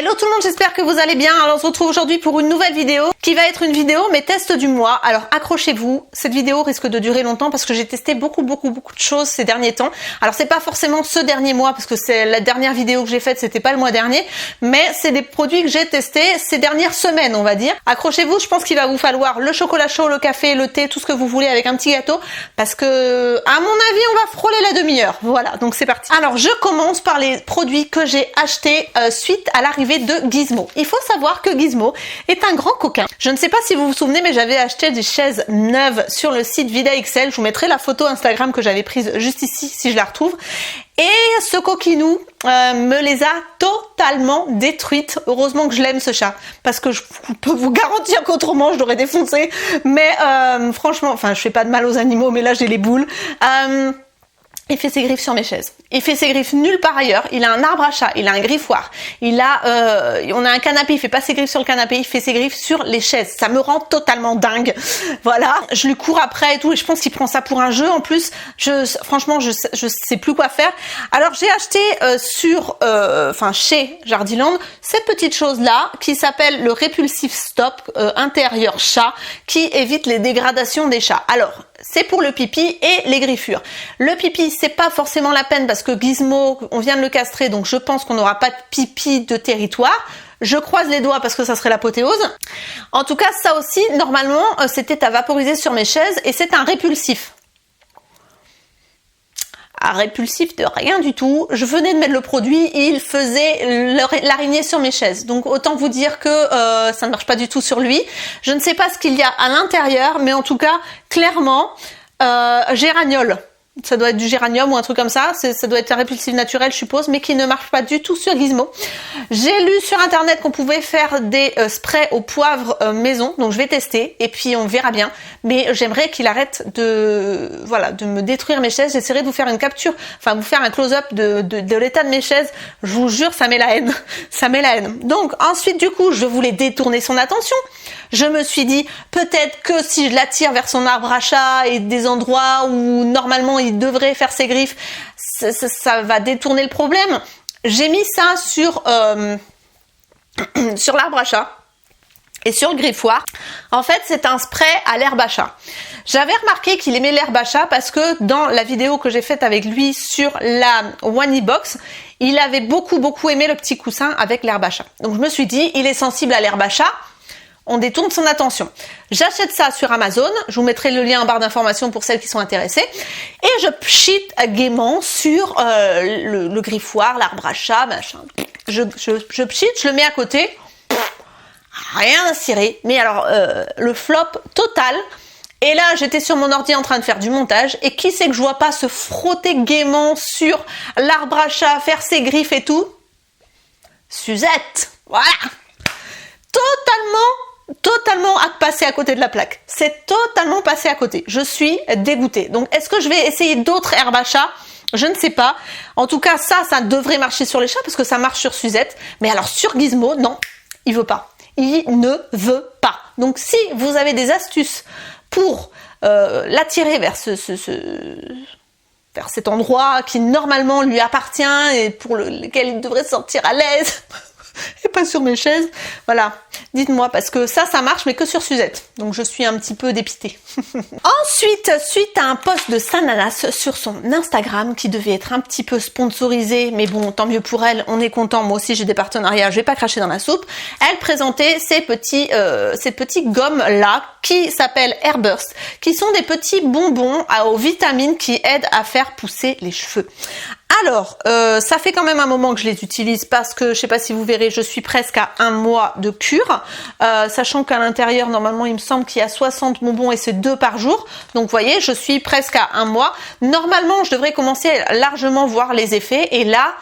Hello tout le monde, j'espère que vous allez bien. Alors on se retrouve aujourd'hui pour une nouvelle vidéo qui va être une vidéo mes tests du mois. Alors accrochez-vous, cette vidéo risque de durer longtemps parce que j'ai testé beaucoup de choses ces derniers temps. Alors c'est pas forcément ce dernier mois parce que c'est la dernière vidéo que j'ai faite, c'était pas le mois dernier, mais c'est des produits que j'ai testés ces dernières semaines, on va dire. Accrochez-vous, je pense qu'il va vous falloir le chocolat chaud, le café, le thé, tout ce que vous voulez avec un petit gâteau parce que à mon avis on va frôler la demi-heure. Voilà, donc c'est parti. Alors je commence par les produits que j'ai achetés suite à l'arrivée de Gizmo. Il faut savoir que Gizmo est un grand coquin. Je ne sais pas si vous vous souvenez, mais j'avais acheté des chaises neuves sur le site VidaXL. Je vous mettrai la photo Instagram que j'avais prise juste ici si je la retrouve. Et ce coquinou me les a totalement détruites. Heureusement que je l'aime ce chat, parce que je peux vous garantir qu'autrement je l'aurais défoncé. Mais franchement, enfin je fais pas de mal aux animaux, mais là j'ai les boules. Il fait ses griffes sur mes chaises. Il fait ses griffes nulle part ailleurs. Il a un arbre à chat, il a un griffoir. On a un canapé, il fait pas ses griffes sur le canapé, il fait ses griffes sur les chaises. Ça me rend totalement dingue. Voilà, je lui cours après et tout. Et je pense qu'il prend ça pour un jeu. En plus, franchement, je sais plus quoi faire. Alors j'ai acheté chez Jardiland cette petite chose là qui s'appelle le Repulsive Stop intérieur chat qui évite les dégradations des chats. Alors c'est pour le pipi et les griffures. Le pipi, c'est pas forcément la peine parce que Gizmo, on vient de le castrer, donc je pense qu'on n'aura pas de pipi de territoire. Je croise les doigts parce que ça serait l'apothéose. En tout cas, ça aussi, normalement, c'était à vaporiser sur mes chaises et c'est un répulsif. Un répulsif de rien du tout. Je venais de mettre le produit, il faisait l'araignée sur mes chaises. Donc autant vous dire que ça ne marche pas du tout sur lui. Je ne sais pas ce qu'il y a à l'intérieur, mais en tout cas, clairement, géraniol. Ça doit être du géranium ou un truc comme ça. Ça doit être un répulsif naturel, je suppose, mais qui ne marche pas du tout sur Gizmo. J'ai lu sur internet qu'on pouvait faire des sprays au poivre maison, donc je vais tester et puis on verra bien. Mais j'aimerais qu'il arrête de me détruire mes chaises. J'essaierai de vous faire une capture, enfin vous faire un close-up de l'état de mes chaises. Je vous jure, ça met la haine. Ça met la haine. Donc ensuite, du coup, je voulais détourner son attention. Je me suis dit, peut-être que si je l'attire vers son arbre à chat et des endroits où normalement il devrait faire ses griffes, ça va détourner le problème. J'ai mis ça sur l'arbre à chat et sur le griffoir. En fait, c'est un spray à l'herbe à chat. J'avais remarqué qu'il aimait l'herbe à chat parce que dans la vidéo que j'ai faite avec lui sur la One E-Box, il avait beaucoup aimé le petit coussin avec l'herbe à chat. Donc je me suis dit, il est sensible à l'herbe à chat. On détourne son attention. J'achète ça sur Amazon. Je vous mettrai le lien en barre d'informations pour celles qui sont intéressées. Et je pchite gaiement sur le griffoir, l'arbre à chat, machin. Je pchite, je le mets à côté. Rien à cirer. Mais alors, le flop total. Et là, j'étais sur mon ordi en train de faire du montage. Et qui c'est que je vois pas se frotter gaiement sur l'arbre à chat, faire ses griffes et tout? Suzette. Voilà. Totalement passé à côté de la plaque. C'est totalement passé à côté. Je suis dégoûtée. Donc, est-ce que je vais essayer d'autres herbes à chat? Je ne sais pas. En tout cas, ça devrait marcher sur les chats parce que ça marche sur Suzette. Mais alors, sur Gizmo, non, il veut pas. Il ne veut pas. Donc, si vous avez des astuces pour l'attirer vers vers cet endroit qui normalement lui appartient et pour lequel il devrait se sentir à l'aise et pas sur mes chaises, voilà, dites-moi parce que ça marche mais que sur Suzette, donc je suis un petit peu dépitée. Ensuite, suite à un post de Sananas sur son Instagram qui devait être un petit peu sponsorisé, mais bon, tant mieux pour elle, on est content, moi aussi j'ai des partenariats, je vais pas cracher dans la soupe. Elle présentait ces petits gommes là qui s'appellent Airburst, qui sont des petits bonbons aux vitamines qui aident à faire pousser les cheveux. Alors, ça fait quand même un moment que je les utilise parce que, je sais pas si vous verrez, je suis presque à 1 mois de cure, sachant qu'à l'intérieur, normalement, il me semble qu'il y a 60 bonbons et c'est 2 par jour. Donc, vous voyez, je suis presque à 1 mois. Normalement, je devrais commencer à largement voir les effets et là,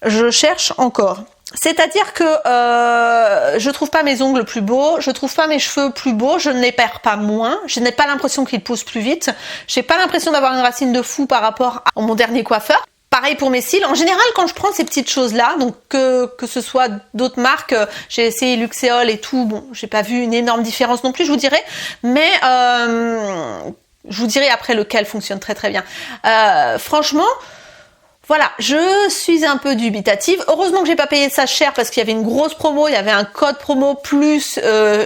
je cherche encore. C'est-à-dire que je trouve pas mes ongles plus beaux, je trouve pas mes cheveux plus beaux, je ne les perds pas moins, je n'ai pas l'impression qu'ils poussent plus vite, j'ai pas l'impression d'avoir une racine de fou par rapport à mon dernier coiffeur. Pareil pour mes cils. En général, quand je prends ces petites choses-là, donc que ce soit d'autres marques, j'ai essayé Luxéol et tout, bon, j'ai pas vu une énorme différence non plus, je vous dirais, mais je vous dirai après lequel fonctionne très très bien. Franchement, Voilà, je suis un peu dubitative. Heureusement que j'ai pas payé ça cher parce qu'il y avait une grosse promo, il y avait un code promo plus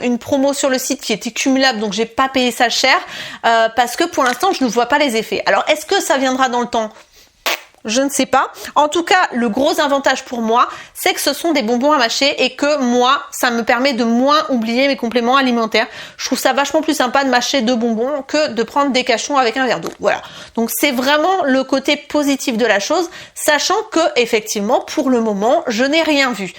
une promo sur le site qui était cumulable, donc j'ai pas payé ça cher parce que pour l'instant je ne vois pas les effets. Alors est-ce que ça viendra dans le temps ? Je ne sais pas. En tout cas, le gros avantage pour moi, c'est que ce sont des bonbons à mâcher et que moi, ça me permet de moins oublier mes compléments alimentaires. Je trouve ça vachement plus sympa de mâcher 2 bonbons que de prendre des cachons avec un verre d'eau. Voilà. Donc c'est vraiment le côté positif de la chose, sachant que effectivement, pour le moment, je n'ai rien vu.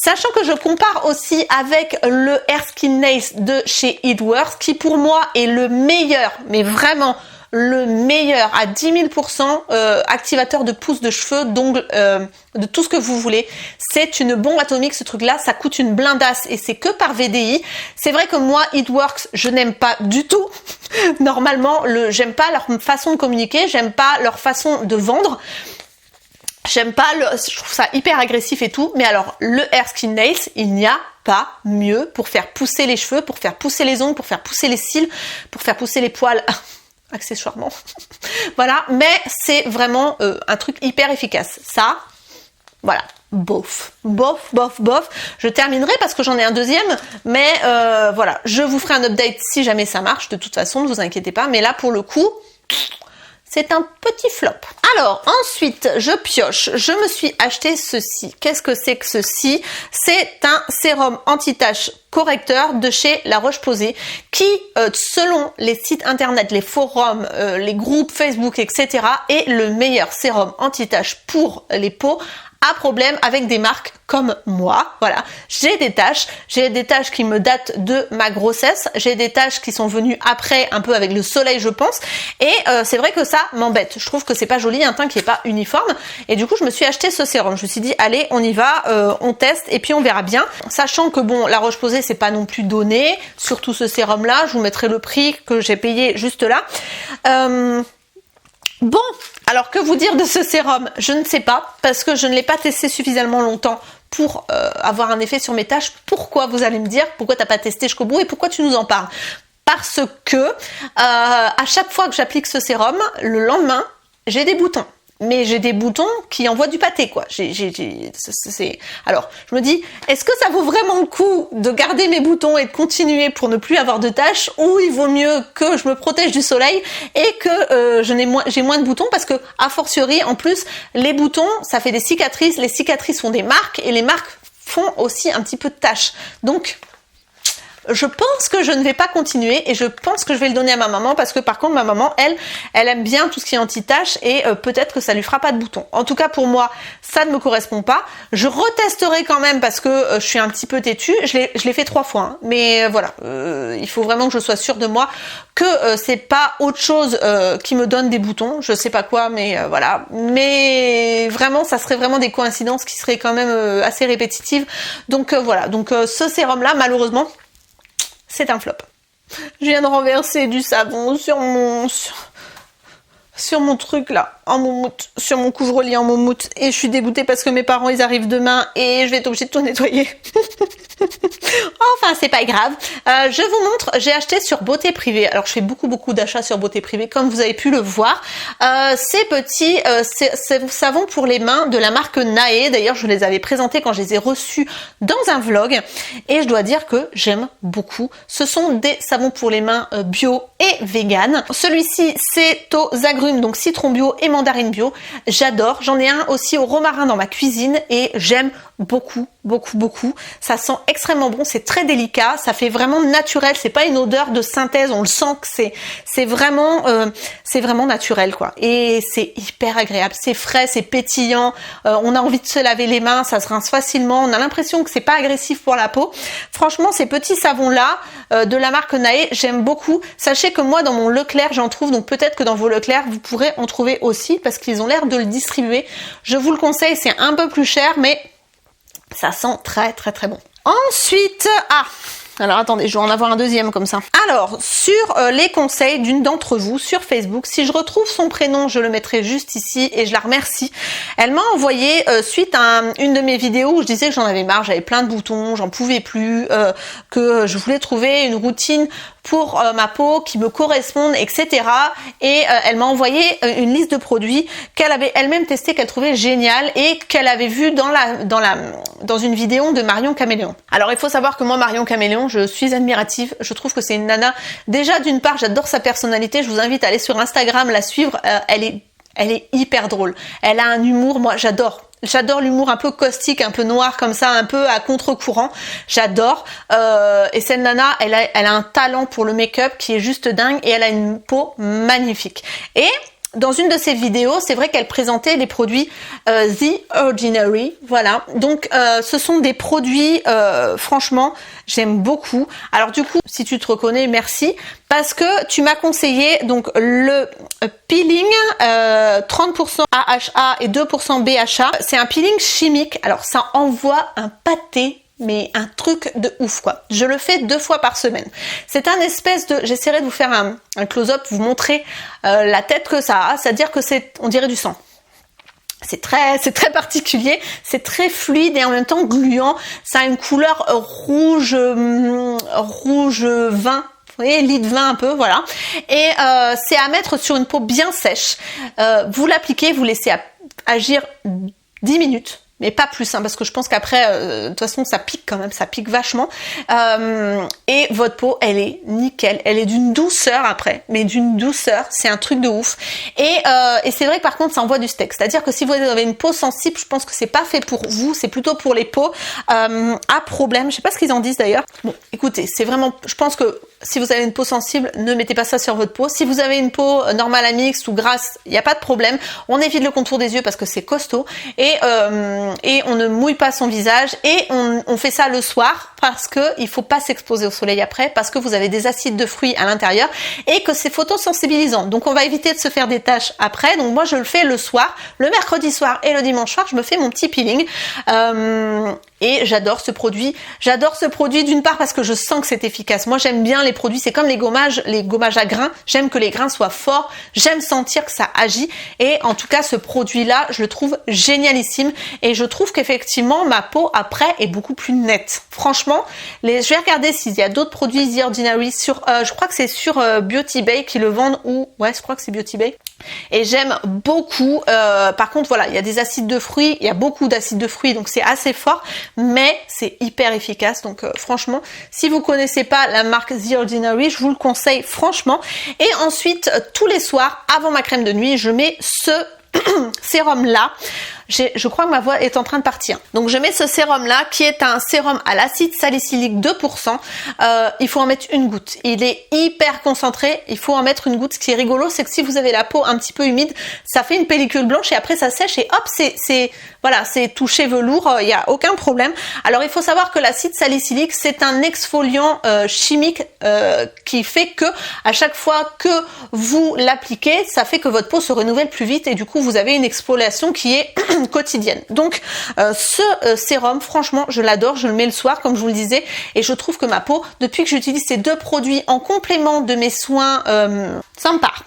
Sachant que je compare aussi avec le Hair Skin Nails de chez It-Works, qui pour moi est le meilleur, mais vraiment le meilleur à 10 000% activateur de pousse de cheveux, d'ongles, de tout ce que vous voulez. C'est une bombe atomique ce truc là, ça coûte une blindasse et c'est que par VDI. C'est vrai que moi It-Works je n'aime pas du tout. Normalement j'aime pas leur façon de communiquer, j'aime pas leur façon de vendre. J'aime pas je trouve ça hyper agressif et tout, mais alors le Hair Skin Nails, il n'y a pas mieux pour faire pousser les cheveux, pour faire pousser les ongles, pour faire pousser les cils, pour faire pousser les poils. Accessoirement. Voilà, mais c'est vraiment un truc hyper efficace. Ça, voilà, bof. Je terminerai parce que j'en ai un deuxième, mais voilà, je vous ferai un update si jamais ça marche, de toute façon, ne vous inquiétez pas, mais là, pour le coup, c'est un petit flop. Alors, ensuite, je pioche. Je me suis acheté ceci. Qu'est-ce que c'est que ceci? C'est un sérum anti-tache correcteur de chez La Roche-Posay qui, selon les sites internet, les forums, les groupes Facebook, etc., est le meilleur sérum anti-tache pour les peaux à problème avec des marques comme moi. Voilà, j'ai des taches qui me datent de ma grossesse, j'ai des taches qui sont venues après un peu avec le soleil je pense, et c'est vrai que ça m'embête. Je trouve que c'est pas joli un teint qui est pas uniforme, et du coup je me suis acheté ce sérum. Je me suis dit allez on y va, on teste et puis on verra bien, sachant que bon La Roche-Posay c'est pas non plus donné, surtout ce sérum là, je vous mettrai le prix que j'ai payé juste là. Bon, alors que vous dire de ce sérum? Je ne sais pas, parce que je ne l'ai pas testé suffisamment longtemps pour avoir un effet sur mes taches. Pourquoi, vous allez me dire? Pourquoi t'as pas testé jusqu'au bout et pourquoi tu nous en parles? Parce que à chaque fois que j'applique ce sérum, le lendemain, j'ai des boutons. Mais j'ai des boutons qui envoient du pâté, quoi. Alors, je me dis, est-ce que ça vaut vraiment le coup de garder mes boutons et de continuer pour ne plus avoir de taches, ou il vaut mieux que je me protège du soleil et que j'ai moins de boutons, parce que, a fortiori, en plus, les boutons, ça fait des cicatrices, les cicatrices font des marques, et les marques font aussi un petit peu de taches. Donc, je pense que je ne vais pas continuer et je pense que je vais le donner à ma maman, parce que par contre ma maman elle aime bien tout ce qui est anti-tache et peut-être que ça lui fera pas de boutons. En tout cas pour moi ça ne me correspond pas. Je retesterai quand même parce que je suis un petit peu têtue. Je l'ai fait 3 fois hein. Mais voilà, il faut vraiment que je sois sûre de moi que c'est pas autre chose qui me donne des boutons. Je sais pas quoi, mais voilà. Mais vraiment ça serait vraiment des coïncidences qui seraient quand même assez répétitives. Donc voilà, donc ce sérum là malheureusement c'est un flop. Je viens de renverser du savon sur mon truc là, en moumoute, sur mon couvre-lit en moumoute, et je suis dégoûtée parce que mes parents ils arrivent demain et je vais être obligée de tout nettoyer. Enfin c'est pas grave. Je vous montre, j'ai acheté sur Beauté Privée. Alors je fais beaucoup d'achats sur Beauté Privée comme vous avez pu le voir. Ces petits savons pour les mains de la marque Nae. D'ailleurs je les avais présentés quand je les ai reçus dans un vlog et je dois dire que j'aime beaucoup. Ce sont des savons pour les mains bio et vegan. Celui-ci c'est aux agrumes, donc citron bio et mandarine bio. J'adore. J'en ai un aussi au romarin dans ma cuisine et j'aime beaucoup. Ça sent extrêmement bon, c'est très délicat, ça fait vraiment naturel, c'est pas une odeur de synthèse, on le sent que c'est vraiment naturel quoi. Et c'est hyper agréable, c'est frais, c'est pétillant, on a envie de se laver les mains, ça se rince facilement, on a l'impression que c'est pas agressif pour la peau. Franchement, ces petits savons là de la marque Nae, j'aime beaucoup. Sachez que moi dans mon Leclerc j'en trouve, donc peut-être que dans vos Leclerc vous pourrez en trouver aussi parce qu'ils ont l'air de le distribuer. Je vous le conseille, c'est un peu plus cher mais ça sent très bon. Ensuite, Alors attendez, je vais en avoir un deuxième comme ça. Alors, sur les conseils d'une d'entre vous sur Facebook, si je retrouve son prénom, je le mettrai juste ici et je la remercie. Elle m'a envoyé, suite à une de mes vidéos où je disais que j'en avais marre, j'avais plein de boutons, j'en pouvais plus, que je voulais trouver une routine pour ma peau qui me corresponde, etc. Et elle m'a envoyé une liste de produits qu'elle avait elle-même testé, qu'elle trouvait génial et qu'elle avait vu dans une vidéo de Marion Caméléon. Alors il faut savoir que moi, Marion Caméléon, je suis admirative. Je trouve que c'est une nana. Déjà, d'une part, j'adore sa personnalité. Je vous invite à aller sur Instagram, la suivre. Elle est hyper drôle. Elle a un humour, moi j'adore. J'adore l'humour un peu caustique, un peu noir comme ça, un peu à contre-courant. J'adore. Et cette nana, elle a un talent pour le make-up qui est juste dingue et elle a une peau magnifique. Et dans une de ses vidéos, c'est vrai qu'elle présentait les produits The Ordinary, voilà. Donc, ce sont des produits, franchement, j'aime beaucoup. Alors du coup, si tu te reconnais, merci, parce que tu m'as conseillé donc le peeling 30% AHA et 2% BHA. C'est un peeling chimique. Alors ça envoie un pâté. Mais un truc de ouf quoi. Je le fais 2 fois par semaine. C'est un espèce de... J'essaierai de vous faire un close-up, vous montrer la tête que ça a. C'est-à-dire que on dirait du sang. C'est très particulier, c'est très fluide et en même temps gluant. Ça a une couleur rouge vin. Vous voyez, lit de vin un peu, voilà. Et c'est à mettre sur une peau bien sèche. Vous l'appliquez, vous laissez agir 10 minutes. Mais pas plus, hein, parce que je pense qu'après, de toute façon, ça pique quand même, ça pique vachement. Et votre peau, elle est nickel. Elle est d'une douceur après, mais d'une douceur, c'est un truc de ouf. Et c'est vrai que par contre, ça envoie du steak. C'est-à-dire que si vous avez une peau sensible, je pense que c'est pas fait pour vous, c'est plutôt pour les peaux à problème. Je sais pas ce qu'ils en disent d'ailleurs. Bon, écoutez, c'est vraiment, je pense que si vous avez une peau sensible, ne mettez pas ça sur votre peau. Si vous avez une peau normale à mixte ou grasse, il n'y a pas de problème. On évite le contour des yeux parce que c'est costaud. Et on ne mouille pas son visage. Et on fait ça le soir parce que il faut pas s'exposer au soleil après, parce que vous avez des acides de fruits à l'intérieur et que c'est photosensibilisant. Donc on va éviter de se faire des taches après. Donc moi je le fais le soir, le mercredi soir et le dimanche soir, je me fais mon petit peeling. Et j'adore ce produit. J'adore ce produit d'une part parce que je sens que c'est efficace. Moi j'aime bien les produits, c'est comme les gommages à grains. J'aime que les grains soient forts. J'aime sentir que ça agit. Et en tout cas ce produit-là, je le trouve génialissime. Et je trouve qu'effectivement ma peau après est beaucoup plus nette. Franchement, je vais regarder s'il y a d'autres produits The Ordinary sur, je crois que c'est sur Beauty Bay qui le vendent ou ouais, je crois que c'est Beauty Bay. Et j'aime beaucoup. Par contre, voilà, il y a des acides de fruits, il y a beaucoup d'acides de fruits, donc c'est assez fort, mais c'est hyper efficace. Donc franchement, si vous connaissez pas la marque The Ordinary, je vous le conseille franchement. Et ensuite, tous les soirs, avant ma crème de nuit, je mets ce sérum là. Je crois que ma voix est en train de partir. Donc je mets ce sérum là qui est un sérum à l'acide salicylique 2%. Il faut en mettre une goutte. Il est hyper concentré. Il faut en mettre une goutte. Ce qui est rigolo, c'est que si vous avez la peau un petit peu humide, ça fait une pellicule blanche et après ça sèche et hop, c'est touché velours. Il n'y a aucun problème. Alors il faut savoir que l'acide salicylique, c'est un exfoliant chimique qui fait que à chaque fois que vous l'appliquez, ça fait que votre peau se renouvelle plus vite et du coup vous avez une exfoliation qui est quotidienne. Donc ce sérum, franchement, je l'adore, je le mets le soir comme je vous le disais et je trouve que ma peau, depuis que j'utilise ces deux produits en complément de mes soins, ça me part.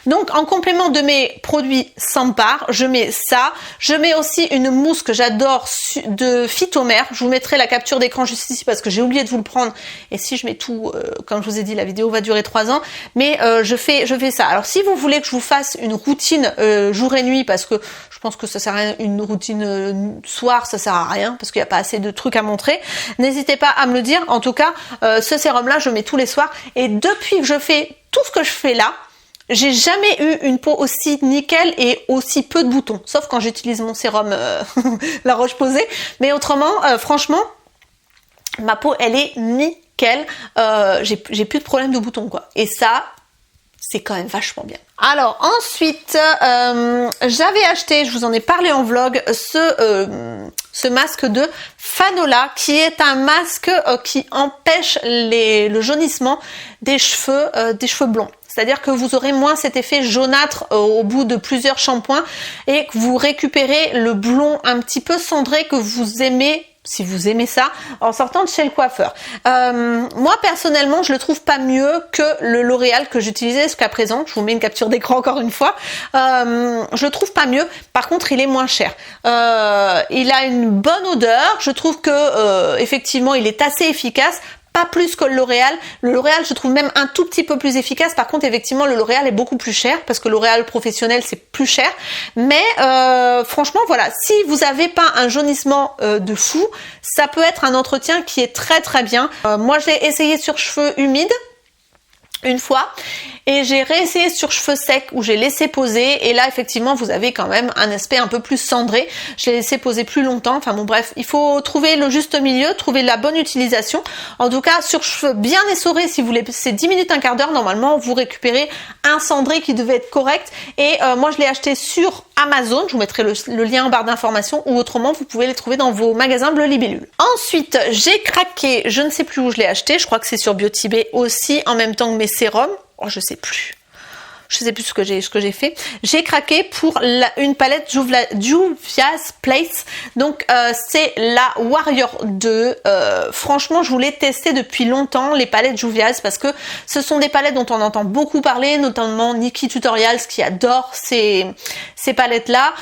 Donc en complément de mes produits Sampar, je mets ça. Je mets aussi une mousse que j'adore de Phytomère. Je vous mettrai la capture d'écran juste ici parce que j'ai oublié de vous le prendre. Et si je mets tout, comme je vous ai dit, la vidéo va durer 3 ans. Mais je fais ça. Alors si vous voulez que je vous fasse une routine jour et nuit, parce que je pense que ça sert à rien, une routine soir, ça sert à rien parce qu'il n'y a pas assez de trucs à montrer, n'hésitez pas à me le dire. En tout cas, ce sérum là, je mets tous les soirs. Et depuis que je fais tout ce que je fais là, j'ai jamais eu une peau aussi nickel et aussi peu de boutons, sauf quand j'utilise mon sérum La Roche-Posay. Mais autrement, franchement, ma peau, elle est nickel. J'ai plus de problème de boutons, quoi. Et ça, c'est quand même vachement bien. Alors ensuite, j'avais acheté, je vous en ai parlé en vlog, ce masque de Fanola, qui est un masque qui empêche le jaunissement des cheveux blonds. C'est-à-dire que vous aurez moins cet effet jaunâtre au bout de plusieurs shampoings et que vous récupérez le blond un petit peu cendré que vous aimez si vous aimez ça, en sortant de chez le coiffeur. Moi, personnellement, je le trouve pas mieux que le L'Oréal que j'utilisais jusqu'à présent. Je vous mets une capture d'écran encore une fois. Je le trouve pas mieux. Par contre, il est moins cher. Il a une bonne odeur. Je trouve que, effectivement, il est assez efficace. Pas plus que le L'Oréal. Le L'Oréal, je trouve même un tout petit peu plus efficace. Par contre, effectivement, le L'Oréal est beaucoup plus cher parce que le L'Oréal professionnel, c'est plus cher. Mais franchement, voilà, si vous n'avez pas un jaunissement de fou, ça peut être un entretien qui est très très bien. Moi, je l'ai essayé sur cheveux humides une fois et j'ai réessayé sur cheveux secs où j'ai laissé poser et là effectivement vous avez quand même un aspect un peu plus cendré. Je l'ai laissé poser plus longtemps, enfin bon bref, il faut trouver le juste milieu, trouver la bonne utilisation. En tout cas sur cheveux bien essorés, si vous laissez 10 minutes, un quart d'heure, normalement vous récupérez un cendré qui devait être correct et moi je l'ai acheté sur Amazon, je vous mettrai le lien en barre d'informations ou autrement vous pouvez les trouver dans vos magasins Bleu Libellule. Ensuite j'ai craqué, je ne sais plus où je l'ai acheté, je crois que c'est sur Beauty Bay aussi en même temps que mes sérums. Oh, je sais plus ce que j'ai fait. J'ai craqué pour une palette Juvia's Place. Donc c'est la Warrior 2. Franchement, je voulais tester depuis longtemps les palettes Juvia's parce que ce sont des palettes dont on entend beaucoup parler, notamment Nikki Tutorials qui adore ces palettes-là.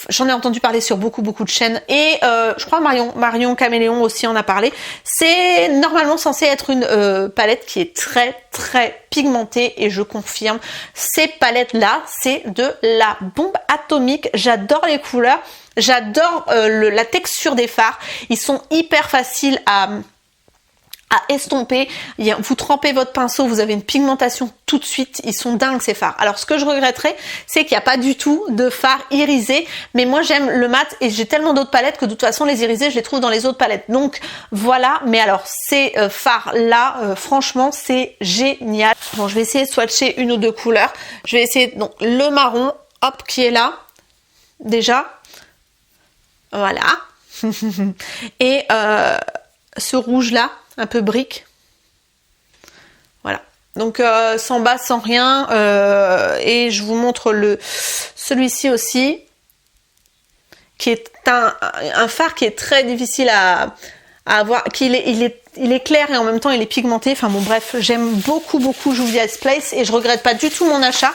J'en ai entendu parler sur beaucoup de chaînes et je crois Marion Caméléon aussi en a parlé. C'est normalement censé être une palette qui est très pigmentée et je confirme, ces palettes-là, c'est de la bombe atomique. J'adore les couleurs, j'adore la texture des fards. Ils sont hyper faciles à estomper. Vous trempez votre pinceau, vous avez une pigmentation tout de suite. Ils sont dingues ces fards. Alors ce que je regretterais, c'est qu'il n'y a pas du tout de fards irisés. Mais moi j'aime le mat et j'ai tellement d'autres palettes que de toute façon les irisés je les trouve dans les autres palettes. Donc voilà. Mais alors ces fards là, franchement c'est génial. Bon, je vais essayer de swatcher une ou deux couleurs. Je vais essayer donc le marron, hop, qui est là déjà. Voilà. Et ce rouge là, un peu brique. Voilà. Donc sans base, sans rien. Et je vous montre celui-ci aussi, qui est un fard qui est très difficile à avoir. Il est clair et en même temps il est pigmenté. Enfin bon bref, j'aime beaucoup Juvia's Place et je regrette pas du tout mon achat.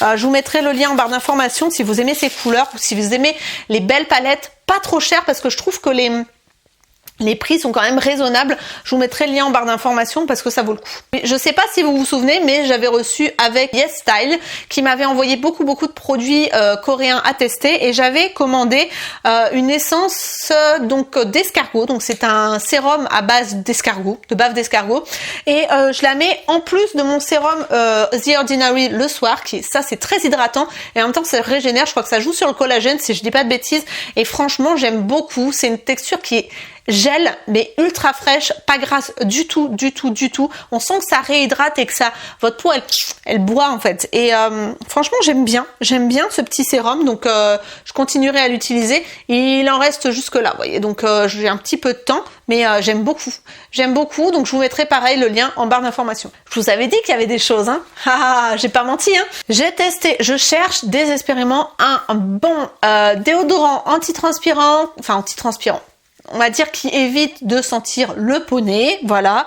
Je vous mettrai le lien en barre d'informations si vous aimez ces couleurs ou si vous aimez les belles palettes, pas trop chères parce que je trouve que les prix sont quand même raisonnables. Je vous mettrai le lien en barre d'informations parce que ça vaut le coup. Je sais pas si vous vous souvenez, mais j'avais reçu avec Yes Style qui m'avait envoyé beaucoup de produits coréens à tester et j'avais commandé une essence donc d'escargot. Donc c'est un sérum à base d'escargot, de bave d'escargot et je la mets en plus de mon sérum The Ordinary le soir ça c'est très hydratant et en même temps ça régénère. Je crois que ça joue sur le collagène si je dis pas de bêtises et franchement j'aime beaucoup. C'est une texture qui est gel mais ultra fraîche, pas grasse du tout. On sent que ça réhydrate et que votre peau elle boit en fait. Et franchement j'aime bien ce petit sérum donc je continuerai à l'utiliser. Il en reste jusque là, vous voyez. Donc j'ai un petit peu de temps mais j'aime beaucoup. Donc je vous mettrai pareil le lien en barre d'informations. Je vous avais dit qu'il y avait des choses hein. J'ai pas menti hein. J'ai testé, je cherche désespérément un bon déodorant antitranspirant, on va dire qui évite de sentir le poney, voilà,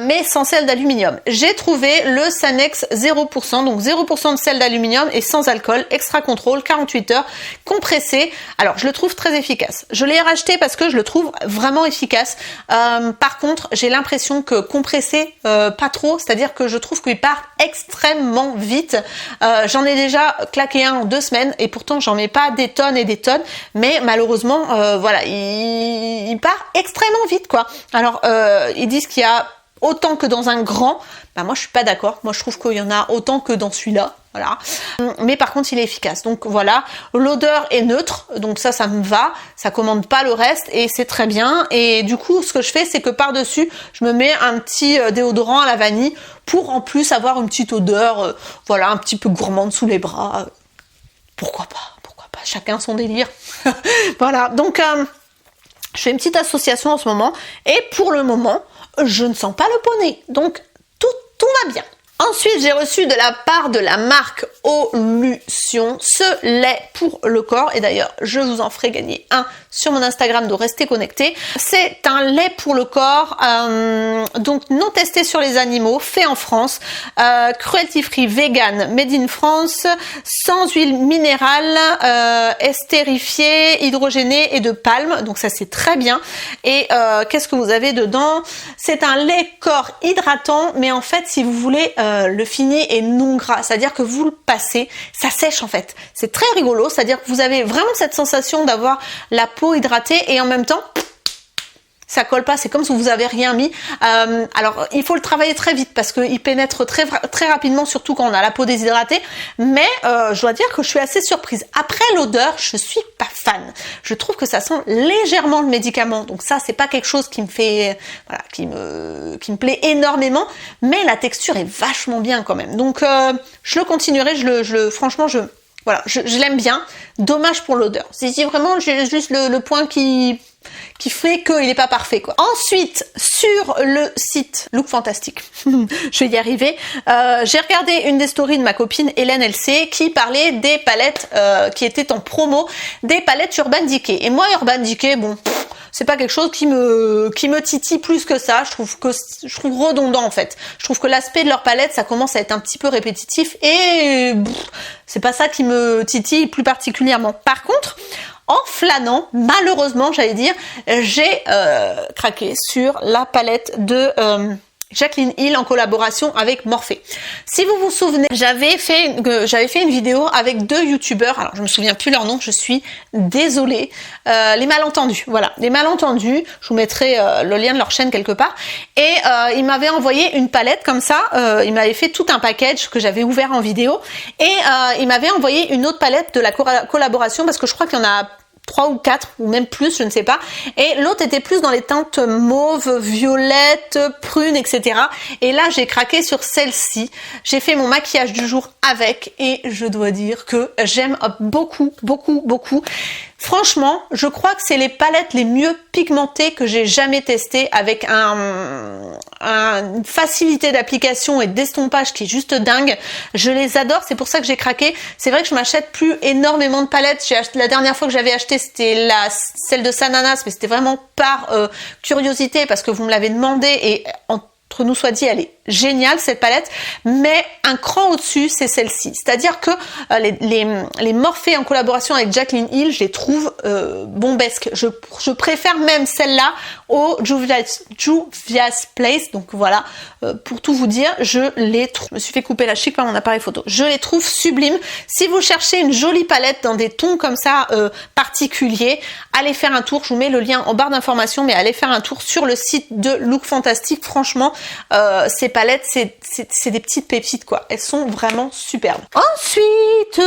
mais sans sel d'aluminium. J'ai trouvé le Sanex 0%, donc 0% de sel d'aluminium et sans alcool, extra contrôle, 48 heures, compressé. Alors, je le trouve très efficace. Je l'ai racheté parce que je le trouve vraiment efficace. Par contre, j'ai l'impression que compressé, pas trop, c'est-à-dire que je trouve qu'il part extrêmement vite. J'en ai déjà claqué un en 2 semaines et pourtant, j'en mets pas des tonnes et des tonnes, mais malheureusement, voilà, il part extrêmement vite quoi. Alors ils disent qu'il y a autant que dans un grand, bah moi je suis pas d'accord. Moi je trouve qu'il y en a autant que dans celui-là, voilà. Mais par contre il est efficace. Donc voilà, l'odeur est neutre, donc ça me va, ça commande pas le reste et c'est très bien. Et du coup ce que je fais c'est que par dessus je me mets un petit déodorant à la vanille pour en plus avoir une petite odeur, voilà, un petit peu gourmande sous les bras. Pourquoi pas, chacun son délire. Voilà, donc je fais une petite association en ce moment et pour le moment, je ne sens pas le poney. Donc, tout va bien. Ensuite, j'ai reçu de la part de la marque Olution ce lait pour le corps. Et d'ailleurs, je vous en ferai gagner un sur mon Instagram de rester connecté. C'est un lait pour le corps, donc non testé sur les animaux, fait en France, cruelty free, vegan, made in France, sans huile minérale, estérifiée, hydrogénée et de palme, donc ça c'est très bien. Et qu'est-ce que vous avez dedans? C'est un lait corps hydratant, mais en fait si vous voulez le fini et non gras, c'est-à-dire que vous le passez, ça sèche en fait. C'est très rigolo, c'est-à-dire que vous avez vraiment cette sensation d'avoir la peau hydratée et en même temps ça colle pas, c'est comme si vous avez rien mis. Alors il faut le travailler très vite parce qu'il pénètre très rapidement, surtout quand on a la peau déshydratée, mais je dois dire que je suis assez surprise. Après l'odeur, je suis pas fan. Je trouve que ça sent légèrement le médicament, donc ça c'est pas quelque chose qui me fait, voilà, qui me plaît énormément, mais la texture est vachement bien quand même. Donc je le continuerai, franchement voilà, je l'aime bien. Dommage pour l'odeur. C'est vraiment juste le point qui fait qu'il n'est pas parfait, quoi. Ensuite, sur le site Look Fantastic, je vais y arriver, j'ai regardé une des stories de ma copine Hélène LC qui parlait des palettes qui étaient en promo, des palettes Urban Decay. Et moi, Urban Decay, bon, c'est pas quelque chose qui me titille plus que ça. Je trouve redondant en fait. Je trouve que l'aspect de leur palette, ça commence à être un petit peu répétitif et c'est pas ça qui me titille plus particulièrement. Par contre, en flânant, malheureusement, j'allais dire, j'ai craqué sur la palette de Jaclyn Hill en collaboration avec Morphe. Si vous vous souvenez, j'avais fait une vidéo avec deux youtubeurs, alors je me souviens plus leur nom, je suis désolée, les malentendus, voilà, les malentendus, je vous mettrai le lien de leur chaîne quelque part, et ils m'avaient envoyé une palette comme ça, ils m'avaient fait tout un package que j'avais ouvert en vidéo, et ils m'avaient envoyé une autre palette de la collaboration, parce que je crois qu'il y en a 3 ou 4 ou même plus, je ne sais pas, et l'autre était plus dans les teintes mauve, violette, prune, etc. Et là j'ai craqué sur celle-ci, j'ai fait mon maquillage du jour avec et je dois dire que j'aime beaucoup. Franchement, je crois que c'est les palettes les mieux pigmentées que j'ai jamais testées, avec une facilité d'application et d'estompage qui est juste dingue. Je les adore, c'est pour ça que j'ai craqué. C'est vrai que je m'achète plus énormément de palettes. La dernière fois que j'avais acheté, c'était celle de Sananas, mais c'était vraiment par curiosité parce que vous me l'avez demandé et entre nous soit dit, elle est géniale cette palette, mais un cran au-dessus, c'est celle-ci. C'est-à-dire que les Morphe en collaboration avec Jaclyn Hill, je les trouve bombesques. Je préfère même celle-là au Juvia's Place. Donc voilà, pour tout vous dire, je les trouve. Je me suis fait couper la chic par mon appareil photo. Je les trouve sublimes. Si vous cherchez une jolie palette dans des tons comme ça particuliers, allez faire un tour. Je vous mets le lien en barre d'informations, mais allez faire un tour sur le site de Look Fantastic. Franchement, ces palettes, c'est des petites pépites quoi. Elles sont vraiment superbes. Ensuite,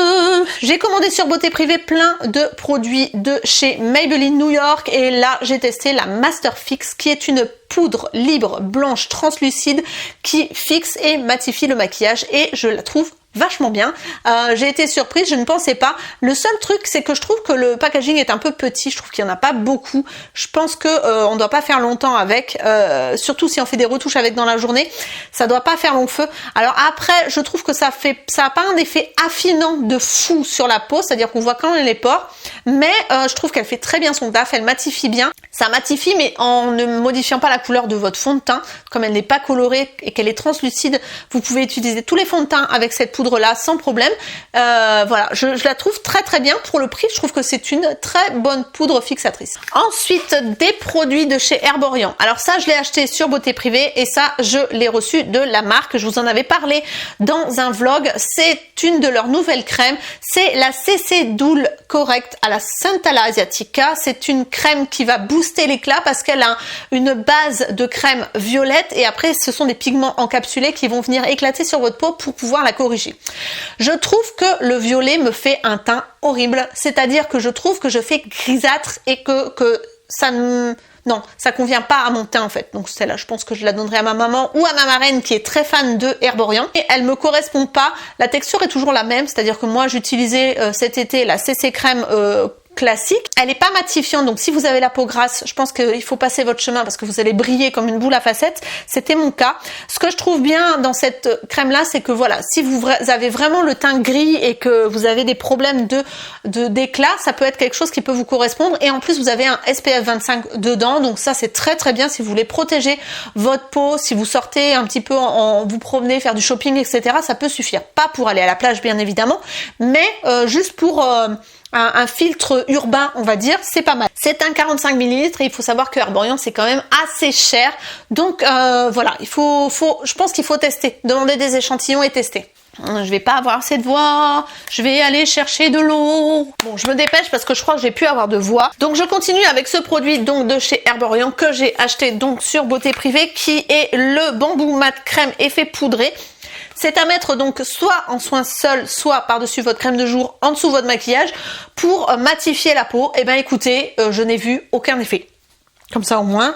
j'ai commandé sur Beauté Privée plein de produits de chez Maybelline New York et là j'ai testé la Master Fix qui est une poudre libre blanche translucide qui fixe et matifie le maquillage et je la trouve vachement bien. J'ai été surprise, je ne pensais pas. Le seul truc, c'est que je trouve que le packaging est un peu petit. Je trouve qu'il n'y en a pas beaucoup. Je pense que on ne doit pas faire longtemps avec, surtout si on fait des retouches avec dans la journée. Ça doit pas faire long feu. Alors après, je trouve que ça a pas un effet affinant de fou sur la peau, c'est-à-dire qu'on voit quand même les pores. Mais je trouve qu'elle fait très bien son taf. Elle matifie bien. Ça matifie, mais en ne modifiant pas la couleur de votre fond de teint. Comme elle n'est pas colorée et qu'elle est translucide, vous pouvez utiliser tous les fonds de teint avec cette poudre là sans problème. Voilà, je la trouve très bien pour le prix. Je trouve que c'est une très bonne poudre fixatrice. Ensuite, des produits de chez Herborian. Alors ça, je l'ai acheté sur Beauté Privée et ça, je l'ai reçu de la marque. Je vous en avais parlé dans un vlog. C'est une de leurs nouvelles crèmes. C'est la CC Doule Correct à la Centella Asiatica. C'est une crème qui va booster l'éclat parce qu'elle a une base de crème violette et après, ce sont des pigments encapsulés qui vont venir éclater sur votre peau pour pouvoir la corriger. Je trouve que le violet me fait un teint horrible, c'est-à-dire que je trouve que je fais grisâtre et que ça ne... Non, ça convient pas à mon teint en fait. Donc celle-là, je pense que je la donnerai à ma maman ou à ma marraine qui est très fan de Herborian. Et elle me correspond pas. La texture est toujours la même, c'est-à-dire que moi j'utilisais cet été la CC crème classique. Elle est pas matifiante, donc si vous avez la peau grasse, je pense qu'il faut passer votre chemin parce que vous allez briller comme une boule à facettes. C'était mon cas. Ce que je trouve bien dans cette crème là, c'est que voilà, si vous avez vraiment le teint gris et que vous avez des problèmes d'éclat, ça peut être quelque chose qui peut vous correspondre. Et en plus, vous avez un SPF 25 dedans, donc ça c'est très très bien si vous voulez protéger votre peau, si vous sortez un petit peu vous promener, faire du shopping, etc. Ça peut suffire. Pas pour aller à la plage bien évidemment, mais juste pour un filtre urbain, on va dire, c'est pas mal. C'est un 45 ml et il faut savoir que Herborian c'est quand même assez cher. Donc voilà, je pense qu'il faut tester, demander des échantillons et tester. Je vais pas avoir assez de voix, je vais aller chercher de l'eau. Bon, je me dépêche parce que je crois que j'ai pu avoir de voix. Donc je continue avec ce produit donc de chez Herborian que j'ai acheté donc sur Beauté Privée, qui est le Bamboo Mat Crème Effet Poudré. C'est à mettre donc soit en soin seul, soit par-dessus votre crème de jour, en dessous de votre maquillage, pour matifier la peau. Et ben écoutez, je n'ai vu aucun effet. Comme ça au moins,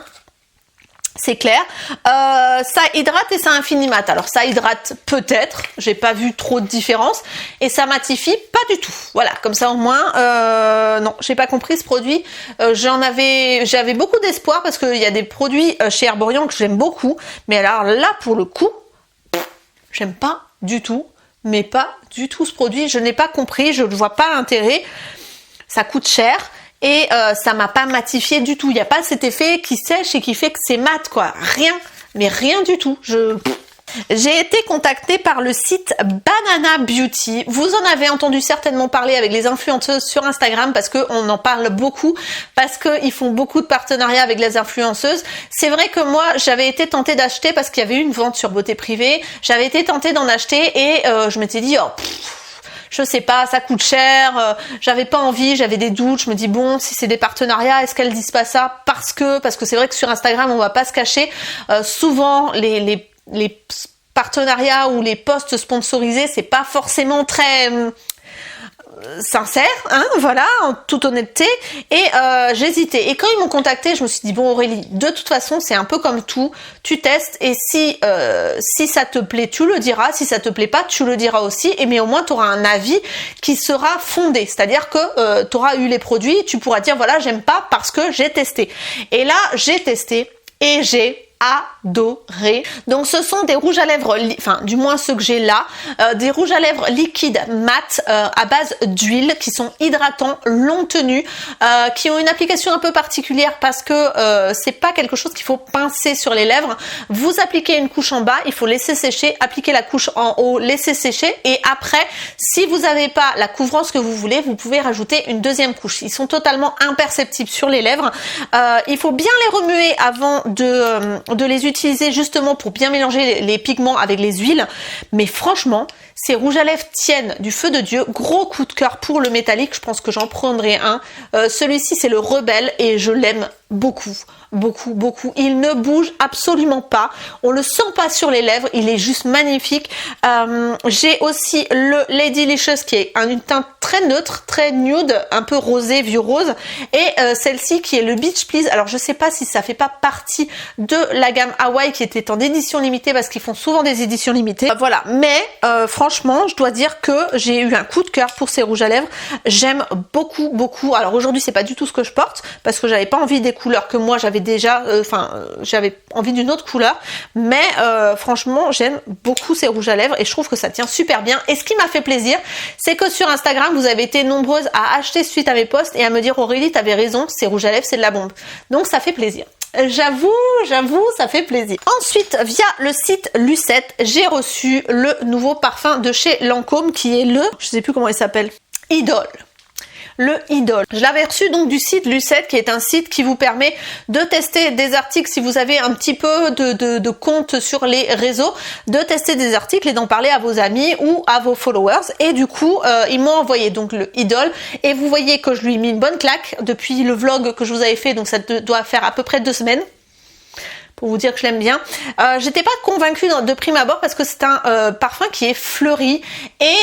c'est clair. Ça hydrate et ça infinimate. Alors ça hydrate peut-être, j'ai pas vu trop de différence, et ça matifie pas du tout. Voilà, comme ça au moins, non, j'ai pas compris ce produit. J'avais beaucoup d'espoir parce qu'il y a des produits chez Herborian que j'aime beaucoup, mais alors là pour le coup, j'aime pas du tout, mais pas du tout ce produit. Je n'ai pas compris, je ne vois pas l'intérêt. Ça coûte cher et ça m'a pas matifié du tout. Il n'y a pas cet effet qui sèche et qui fait que c'est mat, quoi. Rien, mais rien du tout. J'ai été contactée par le site Banana Beauty. Vous en avez entendu certainement parler avec les influenceuses sur Instagram parce qu'on en parle beaucoup, parce qu'ils font beaucoup de partenariats avec les influenceuses. C'est vrai que moi, j'avais été tentée d'acheter parce qu'il y avait eu une vente sur Beauté Privée. J'avais été tentée d'en acheter et je m'étais dit, oh, je sais pas, ça coûte cher, j'avais pas envie, j'avais des doutes, je me dis bon, si c'est des partenariats, est-ce qu'elles disent pas ça parce que c'est vrai que sur Instagram, on va pas se cacher, souvent les partenariats ou les posts sponsorisés, c'est pas forcément très sincère, hein, voilà, en toute honnêteté, et j'hésitais. Et quand ils m'ont contacté, je me suis dit bon Aurélie, de toute façon c'est un peu comme tout, tu testes et si ça te plaît, tu le diras, si ça te plaît pas, tu le diras aussi, mais au moins tu auras un avis qui sera fondé, c'est-à-dire que tu auras eu les produits, tu pourras dire voilà, j'aime pas parce que j'ai testé. Et là, j'ai testé et j'ai adoré. Donc ce sont des rouges à lèvres, enfin du moins ceux que j'ai là, des rouges à lèvres liquides mat à base d'huile qui sont hydratants, longue tenue, qui ont une application un peu particulière parce que c'est pas quelque chose qu'il faut pincer sur les lèvres. Vous appliquez une couche en bas, il faut laisser sécher, appliquer la couche en haut, laisser sécher et après, si vous n'avez pas la couvrance que vous voulez, vous pouvez rajouter une deuxième couche. Ils sont totalement imperceptibles sur les lèvres. Il faut bien les remuer avant de les utiliser justement pour bien mélanger les pigments avec les huiles, mais franchement ces rouges à lèvres tiennent du feu de Dieu. Gros coup de cœur pour le métallique, je pense que j'en prendrai un. Celui-ci c'est le Rebelle et je l'aime beaucoup, beaucoup, beaucoup. Il ne bouge absolument pas, on le sent pas sur les lèvres, il est juste magnifique. J'ai aussi le Ladylicious qui est une teinte très neutre, très nude, un peu rosé, vieux rose, et celle-ci qui est le Beach Please. Alors je sais pas si ça fait pas partie de la gamme Hawaii qui était en édition limitée parce qu'ils font souvent des éditions limitées. Voilà, mais franchement, je dois dire que j'ai eu un coup de cœur pour ces rouges à lèvres. J'aime beaucoup, beaucoup. Alors aujourd'hui, c'est pas du tout ce que je porte parce que j'avais pas envie des couleurs que moi j'avais déjà, j'avais envie d'une autre couleur, mais franchement j'aime beaucoup ces rouges à lèvres et je trouve que ça tient super bien. Et ce qui m'a fait plaisir, c'est que sur Instagram vous avez été nombreuses à acheter suite à mes posts et à me dire Aurélie t'avais raison, ces rouges à lèvres c'est de la bombe, donc ça fait plaisir. J'avoue, ça fait plaisir. Ensuite, via le site Lucette, j'ai reçu le nouveau parfum de chez Lancôme qui est je sais plus comment il s'appelle, Idole. Le Idole. Je l'avais reçu donc du site Lucette qui est un site qui vous permet de tester des articles si vous avez un petit peu de compte sur les réseaux, de tester des articles et d'en parler à vos amis ou à vos followers. Et du coup, ils m'ont envoyé donc le Idole et vous voyez que je lui ai mis une bonne claque depuis le vlog que je vous avais fait, donc ça doit faire à peu près 2 semaines. Pour vous dire que je l'aime bien. J'étais pas convaincue de prime abord parce que c'est un parfum qui est fleuri et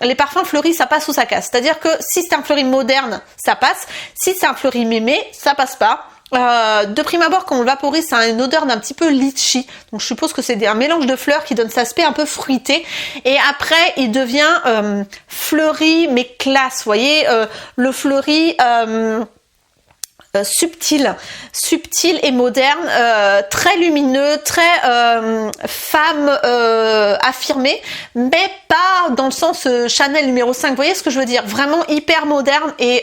les parfums fleuris ça passe ou ça casse. C'est-à-dire que si c'est un fleuri moderne, ça passe. Si c'est un fleuri mémé, ça passe pas. de prime abord, quand on le vaporise, ça a une odeur d'un petit peu litchi. Donc je suppose que c'est un mélange de fleurs qui donne cet aspect un peu fruité. Et après, il devient fleuri mais classe. Vous voyez, le fleuri subtil et moderne, très lumineux, très femme affirmée, mais pas dans le sens Chanel numéro 5. Vous voyez ce que je veux dire? Vraiment hyper moderne et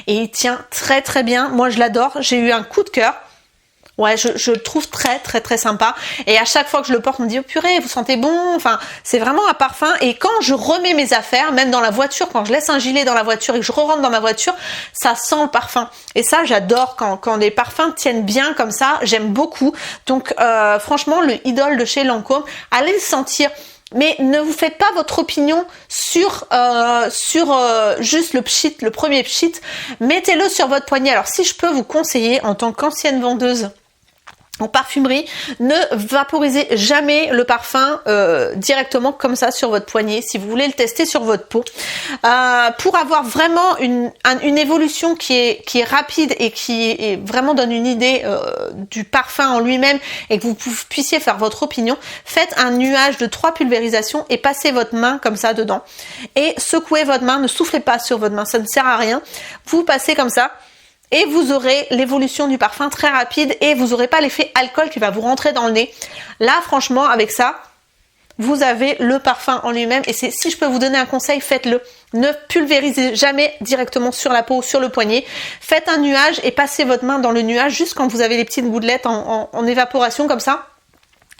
il tient très très bien. Moi je l'adore, j'ai eu un coup de cœur. Ouais, je le trouve très très très sympa et à chaque fois que je le porte on me dit oh purée vous sentez bon, enfin c'est vraiment un parfum. Et quand je remets mes affaires, même dans la voiture, quand je laisse un gilet dans la voiture et que je re-rentre dans ma voiture, ça sent le parfum et ça j'adore quand les parfums tiennent bien comme ça, j'aime beaucoup. Donc franchement le Idol de chez Lancôme, allez le sentir. Mais ne vous faites pas votre opinion sur juste le premier pchit. Mettez-le sur votre poignet. Alors si je peux vous conseiller en tant qu'ancienne vendeuse en parfumerie, ne vaporisez jamais le parfum directement comme ça sur votre poignet si vous voulez le tester sur votre peau. Pour avoir vraiment une évolution qui est rapide et qui vraiment donne une idée du parfum en lui-même et que vous puissiez faire votre opinion, faites un nuage de 3 pulvérisations et passez votre main comme ça dedans. Et secouez votre main, ne soufflez pas sur votre main, ça ne sert à rien. Vous passez comme ça. Et vous aurez l'évolution du parfum très rapide et vous n'aurez pas l'effet alcool qui va vous rentrer dans le nez. Là, franchement, avec ça, vous avez le parfum en lui-même. Et si je peux vous donner un conseil, faites-le. Ne pulvérisez jamais directement sur la peau ou sur le poignet. Faites un nuage et passez votre main dans le nuage juste quand vous avez les petites gouttelettes en évaporation comme ça.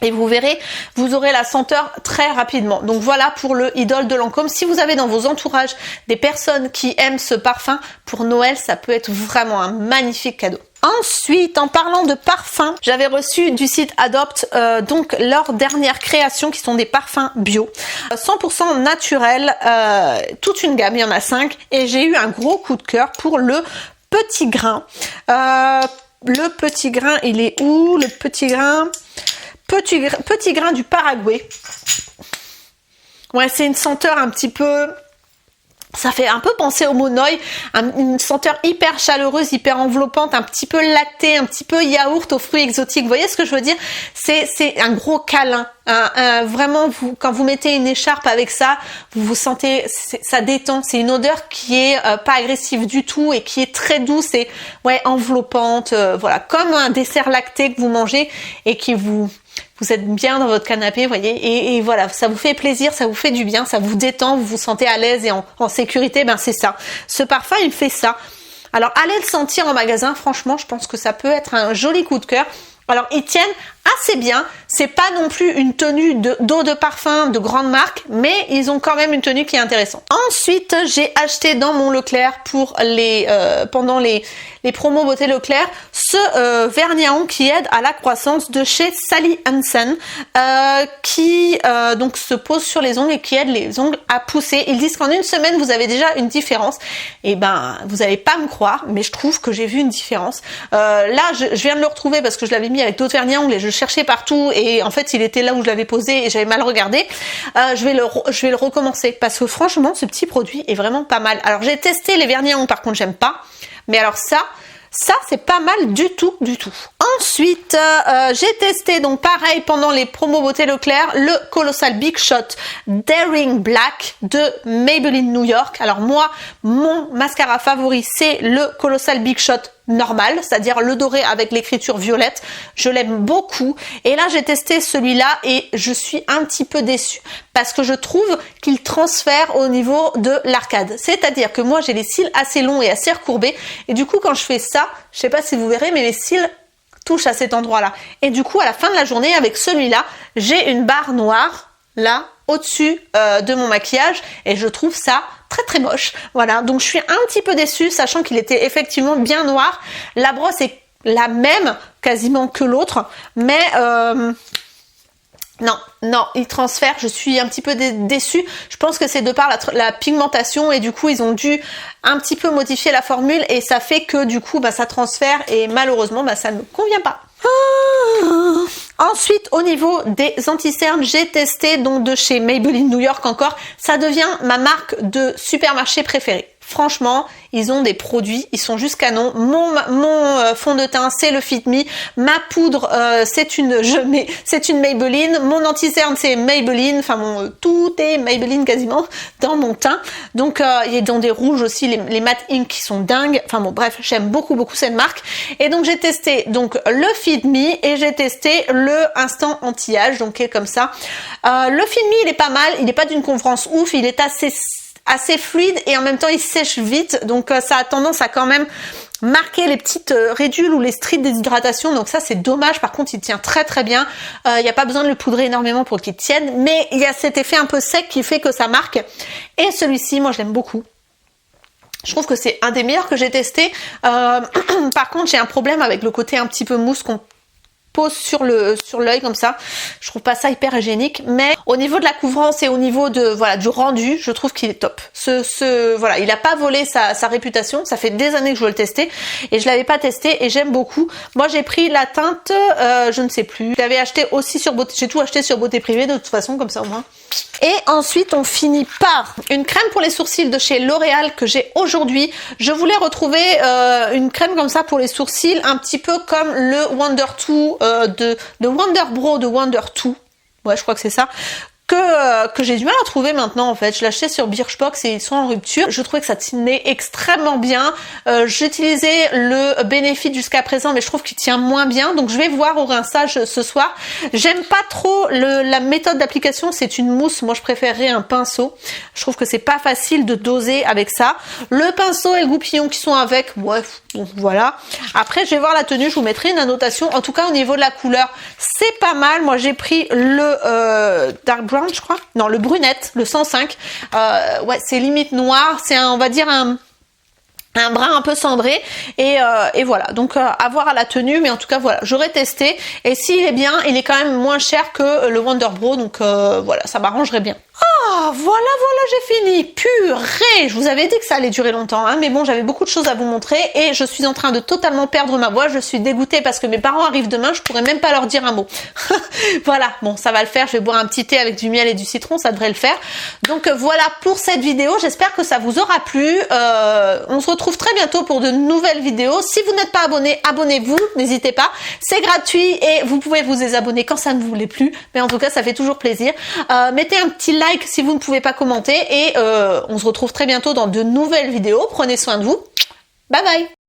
Et vous verrez, vous aurez la senteur très rapidement. Donc voilà pour le Idol de Lancôme. Si vous avez dans vos entourages des personnes qui aiment ce parfum, pour Noël, ça peut être vraiment un magnifique cadeau. Ensuite, en parlant de parfums, j'avais reçu du site Adopt donc leurs dernières créations qui sont des parfums bio, 100% naturels, toute une gamme, il y en a 5 et j'ai eu un gros coup de cœur pour le Petit Grain. Le Petit Grain, il est où le Petit Grain? Petit Grain du Paraguay. Ouais, c'est une senteur un petit peu... Ça fait un peu penser au Monoi, une senteur hyper chaleureuse, hyper enveloppante, un petit peu lactée, un petit peu yaourt aux fruits exotiques. Vous voyez ce que je veux dire? C'est un gros câlin. Vraiment, quand vous mettez une écharpe avec ça, vous vous sentez, ça détend. C'est une odeur qui est pas agressive du tout et qui est très douce et ouais enveloppante. Voilà, comme un dessert lacté que vous mangez et qui vous êtes bien dans votre canapé, vous voyez, et voilà, ça vous fait plaisir, ça vous fait du bien, ça vous détend, vous vous sentez à l'aise et en sécurité, ben c'est ça. Ce parfum, il fait ça. Alors, allez le sentir en magasin, franchement, je pense que ça peut être un joli coup de cœur. Alors, ils tiennent assez bien, c'est pas non plus une tenue d'eau de parfum de grande marque, mais ils ont quand même une tenue qui est intéressante. Ensuite, j'ai acheté dans mon Leclerc pour pendant les promos beauté Leclerc, ce vernis à ongles qui aide à la croissance de chez Sally Hansen, qui donc se pose sur les ongles et qui aide les ongles à pousser. Ils disent qu'en une semaine, vous avez déjà une différence. Et ben, vous allez pas me croire, mais je trouve que j'ai vu une différence. Là, je viens de le retrouver parce que je l'avais mis avec d'autres vernis à ongles et je cherchais partout et en fait, il était là où je l'avais posé et j'avais mal regardé. Je vais le recommencer parce que franchement, ce petit produit est vraiment pas mal. Alors, j'ai testé les vernis à ongles, par contre, j'aime pas. Mais alors ça c'est pas mal du tout. Ensuite, j'ai testé donc pareil pendant les promos beauté Leclerc le Colossal Big Shot Daring Black de Maybelline New York. Alors moi, mon mascara favori c'est le Colossal Big Shot normal, c'est-à-dire le doré avec l'écriture violette. Je l'aime beaucoup et là j'ai testé celui-là et je suis un petit peu déçue parce que je trouve qu'il transfère au niveau de l'arcade. C'est-à-dire que moi j'ai les cils assez longs et assez recourbés et du coup quand je fais ça, je sais pas si vous verrez mais mes cils touchent à cet endroit-là. Et du coup à la fin de la journée avec celui-là, j'ai une barre noire là au-dessus de mon maquillage et je trouve ça très moche. Voilà, donc je suis un petit peu déçue sachant qu'il était effectivement bien noir. La brosse est la même quasiment que l'autre, mais non, il transfère, je suis un petit peu déçue. Je pense que c'est de par la pigmentation et du coup ils ont dû un petit peu modifier la formule et ça fait que du coup ça transfère et malheureusement ça ne me convient pas. Ensuite, au niveau des anti-cernes, j'ai testé donc de chez Maybelline New York encore. Ça devient ma marque de supermarché préférée. Franchement, ils ont des produits, ils sont juste canons. Mon fond de teint, c'est le Fit Me. Ma poudre, c'est une Maybelline. Mon anti-cerne, c'est Maybelline. Enfin, tout est Maybelline quasiment dans mon teint. Donc, il y a dans des rouges aussi, les matte ink qui sont dingues. Enfin bon, bref, j'aime beaucoup cette marque. Et donc, j'ai testé donc le Fit Me et j'ai testé le Instant Anti-Âge, donc qui est comme ça. Le Fit Me, il est pas mal. Il n'est pas d'une confiance ouf. Il est assez fluide et en même temps il sèche vite, donc ça a tendance à quand même marquer les petites ridules ou les strides déshydratation, donc ça c'est dommage. Par contre il tient très bien, il n'y a pas besoin de le poudrer énormément pour qu'il tienne, mais il y a cet effet un peu sec qui fait que ça marque. Et celui-ci, moi je l'aime beaucoup. Je trouve que c'est un des meilleurs que j'ai testé. Par contre j'ai un problème avec le côté un petit peu mousse qu'on pose sur l'œil comme ça. Je trouve pas ça hyper hygiénique, mais au niveau de la couvrance et au niveau de du rendu, je trouve qu'il est top. Voilà, il a pas volé sa réputation. Ça fait des années que je veux le tester et je l'avais pas testé et j'aime beaucoup. Moi j'ai pris la teinte, je ne sais plus. Je l'avais acheté aussi sur Beauté. J'ai tout acheté sur Beauté Privée de toute façon, comme ça au moins. Et ensuite on finit par une crème pour les sourcils de chez L'Oréal que j'ai aujourd'hui. Je voulais retrouver une crème comme ça pour les sourcils, un petit peu comme le Wonder 2 de Wonder Bro de Wonder 2. Ouais, je crois que c'est ça. Que j'ai du mal à trouver maintenant en fait. Je l'achetais sur Birchbox et ils sont en rupture. Je trouvais que ça tenait extrêmement bien. J'utilisais le Benefit jusqu'à présent, mais je trouve qu'il tient moins bien. Donc je vais voir au rinçage ce soir. J'aime pas trop la méthode d'application. C'est une mousse. Moi je préférerais un pinceau. Je trouve que c'est pas facile de doser avec ça. Le pinceau et le goupillon qui sont avec, bref, bon, voilà. Après je vais voir la tenue. Je vous mettrai une annotation. En tout cas au niveau de la couleur, c'est pas mal. Moi j'ai pris le Dark Brown, je crois. Non, le brunette, le 105. Ouais, c'est limite noir. C'est on va dire un brun un peu cendré et voilà, donc à voir à la tenue, mais en tout cas voilà, j'aurais testé et s'il est bien, il est quand même moins cher que le Wonder Bro, donc voilà, ça m'arrangerait bien. Ah, voilà, j'ai fini. Purée, je vous avais dit que ça allait durer longtemps, hein, mais bon, j'avais beaucoup de choses à vous montrer et je suis en train de totalement perdre ma voix. Je suis dégoûtée parce que mes parents arrivent demain, je pourrais même pas leur dire un mot. Voilà, bon, ça va le faire. Je vais boire un petit thé avec du miel et du citron, ça devrait le faire. Donc voilà pour cette vidéo. J'espère que ça vous aura plu. On se retrouve très bientôt pour de nouvelles vidéos. Si vous n'êtes pas abonné, abonnez-vous, n'hésitez pas. C'est gratuit et vous pouvez vous désabonner quand ça ne vous plaît plus. Mais en tout cas, ça fait toujours plaisir. Mettez un petit like si vous ne pouvez pas commenter et on se retrouve très bientôt dans de nouvelles vidéos. Prenez soin de vous. Bye bye.